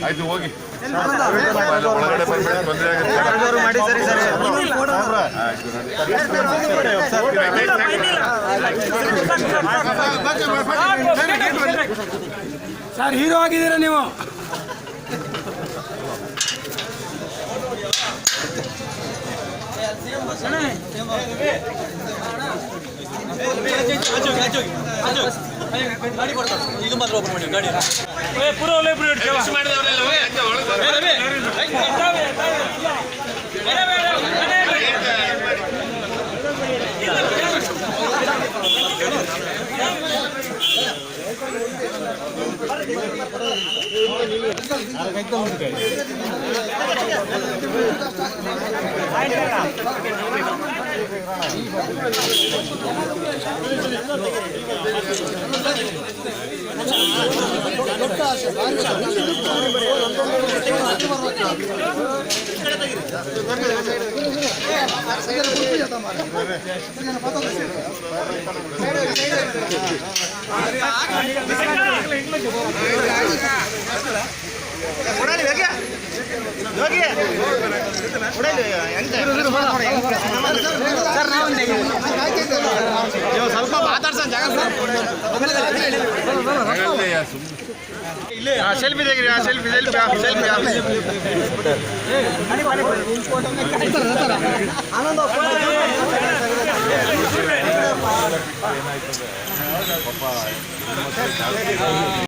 ಆಯ್ತು ಹೋಗಿ ಮಾಡಿ ಸರಿ ಸರಿ ಸರ್ ಹೀರೋ ಆಗಿದ್ದೀರಾ ನೀವು. ಇದು ಮಾತ್ರ ಓಪನ್ ಮಾಡಿ ಗಾಡಿ ಪೂರ ಸ್ವಲ್ಪ ಮಾತಾಡ್ಸೋಣ ಜಾಗ ಸೆಲ್ಫಿ ತೆಗಿರಿ ಸೆಲ್ಫಿ ಸೆಲ್ಫಿ ಸೆಲ್ಫಿ